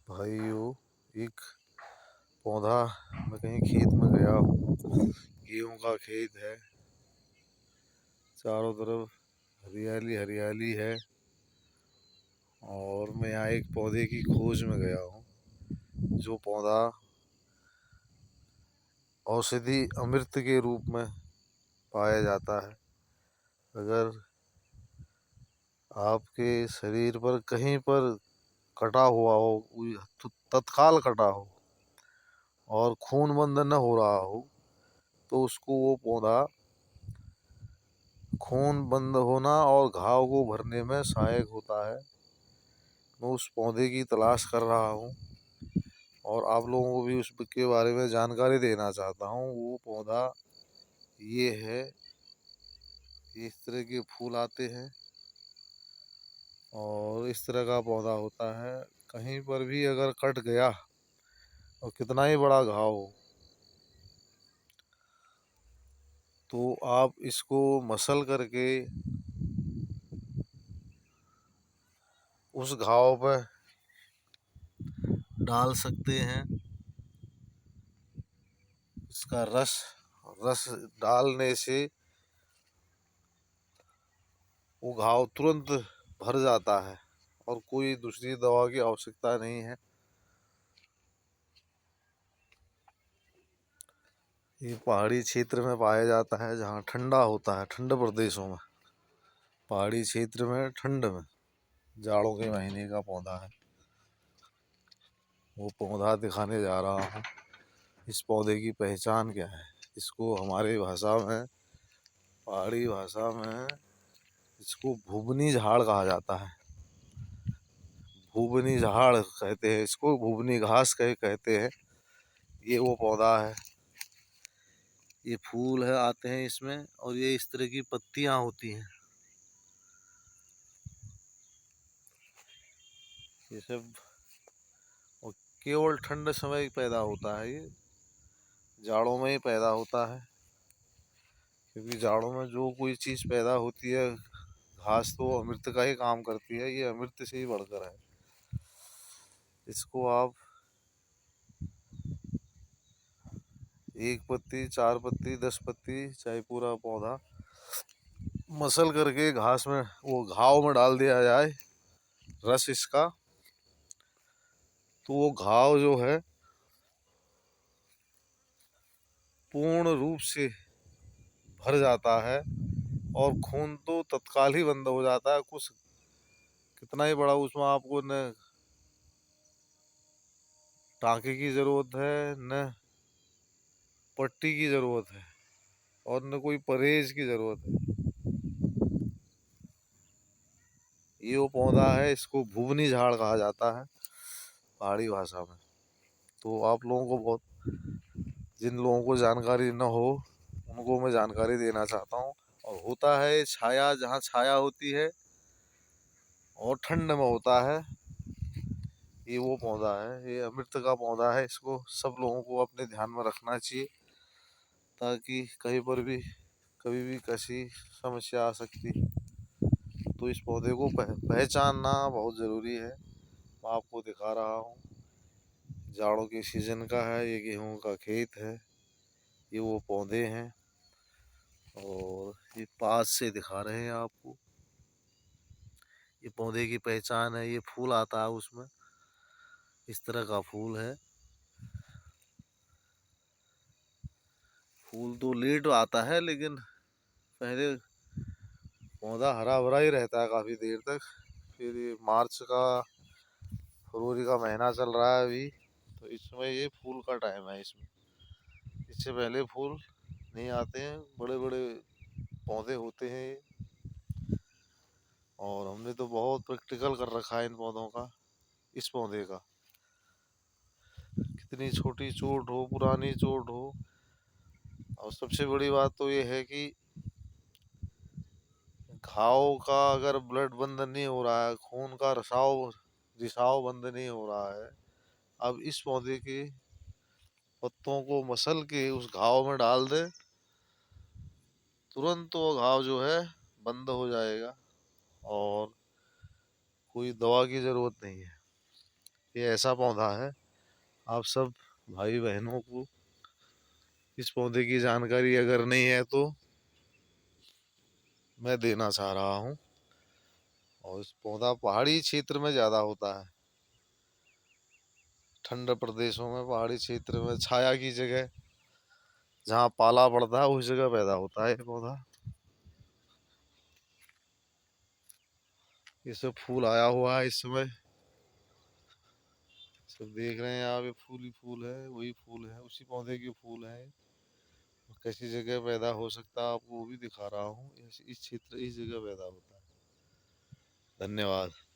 भाइयों, एक पौधा, मैं कहीं खेत में गया हूँ। गेहूं का खेत है, चारों तरफ हरियाली हरियाली है। और मैं यहाँ एक पौधे की खोज में गया हूँ, जो पौधा औषधि अमृत के रूप में पाया जाता है। अगर आपके शरीर पर कहीं पर कटा हुआ हो, तत्काल कटा हो और खून बंद न हो रहा हो, तो उसको वो पौधा खून बंद होना और घाव को भरने में सहायक होता है। मैं उस पौधे की तलाश कर रहा हूँ और आप लोगों को भी उसके बारे में जानकारी देना चाहता हूँ। वो पौधा ये है, इस तरह के फूल आते हैं और इस तरह का पौधा होता है। कहीं पर भी अगर कट गया और कितना ही बड़ा घाव हो, तो आप इसको मसल करके उस घाव पर डाल सकते हैं। इसका रस रस डालने से वो घाव तुरंत भर जाता है और कोई दूसरी दवा की आवश्यकता नहीं है। ये पहाड़ी क्षेत्र में पाया जाता है, जहाँ ठंडा होता है, ठंड प्रदेशों में, पहाड़ी क्षेत्र में, ठंड में, जाड़ों के महीने का पौधा है। वो पौधा दिखाने जा रहा हूँ। इस पौधे की पहचान क्या है? इसको हमारी भाषा में, पहाड़ी भाषा में, इसको भुवनी झाड़ कहा जाता है। भुवनी झाड़ कहते हैं इसको, भुवनी घास कहते हैं। ये वो पौधा है। ये फूल है, आते हैं इसमें, और ये इस तरह की पत्तियां होती हैं। ये सब और केवल ठंड समय पैदा होता है। ये जाड़ों में ही पैदा होता है, क्योंकि जाड़ों में जो कोई चीज़ पैदा होती है, घास तो अमृत का ही काम करती है। ये अमृत से ही बढ़कर है। इसको आप एक पत्ती, चार पत्ती, 10 पत्ती, चाहे पूरा पौधा मसल करके घास में, वो घाव में डाल दिया जाए, रस इसका, तो वो घाव जो है पूर्ण रूप से भर जाता है और खून तो तत्काल ही बंद हो जाता है। कुछ कितना ही बड़ा उसमें आपको न टाँके की ज़रूरत है, न पट्टी की ज़रूरत है, और न कोई परहेज की ज़रूरत है। ये वो पौधा है, इसको भुवनी झाड़ कहा जाता है पहाड़ी भाषा में। तो आप लोगों को बहुत, जिन लोगों को जानकारी न हो, उनको मैं जानकारी देना चाहता हूँ। और होता है छाया, जहाँ छाया होती है और ठंड में होता है, ये वो पौधा है। ये अमृत का पौधा है। इसको सब लोगों को अपने ध्यान में रखना चाहिए, ताकि कहीं पर भी कभी भी कैसी समस्या आ सकती, तो इस पौधे को पहचानना बहुत ज़रूरी है। मैं आपको दिखा रहा हूँ, जाड़ों के सीज़न का है, ये गेहूं का खेत है, ये वो पौधे हैं, और ये पास से दिखा रहे हैं आपको। ये पौधे की पहचान है। ये फूल आता है उसमें, इस तरह का फूल है। फूल तो लेट आता है, लेकिन पहले पौधा हरा भरा ही रहता है काफ़ी देर तक। फिर ये मार्च का, फरवरी का महीना चल रहा है अभी, तो इसमें ये फूल का टाइम है। इसमें इससे पहले फूल नहीं आते हैं। बड़े बड़े पौधे होते हैं ये, और हमने तो बहुत प्रैक्टिकल कर रखा है इन पौधों का। इस पौधे का, कितनी छोटी चोट हो, पुरानी चोट हो, और सबसे बड़ी बात तो ये है कि घाव का अगर ब्लड बंद नहीं हो रहा है, खून का रिसाव बंद नहीं हो रहा है, अब इस पौधे के पत्तों को मसल के उस घाव में डाल दे, तुरंत वो घाव जो है बंद हो जाएगा और कोई दवा की ज़रूरत नहीं है। ये ऐसा पौधा है, आप सब भाई बहनों को इस पौधे की जानकारी अगर नहीं है तो मैं देना चाह रहा हूँ। और इस पौधा पहाड़ी क्षेत्र में ज़्यादा होता है, ठंडे प्रदेशों में, पहाड़ी क्षेत्र में छाया की जगह जहाँ पाला पड़ता है उस जगह पैदा होता है ये पौधा। ये सब फूल आया हुआ है इस समय, सब देख रहे हैं आप, ये फूल ही फूल है, वही फूल है, उसी पौधे के फूल है। कैसी जगह पैदा हो सकता है आपको वो भी दिखा रहा हूँ। इस क्षेत्र, इस जगह पैदा होता है। धन्यवाद।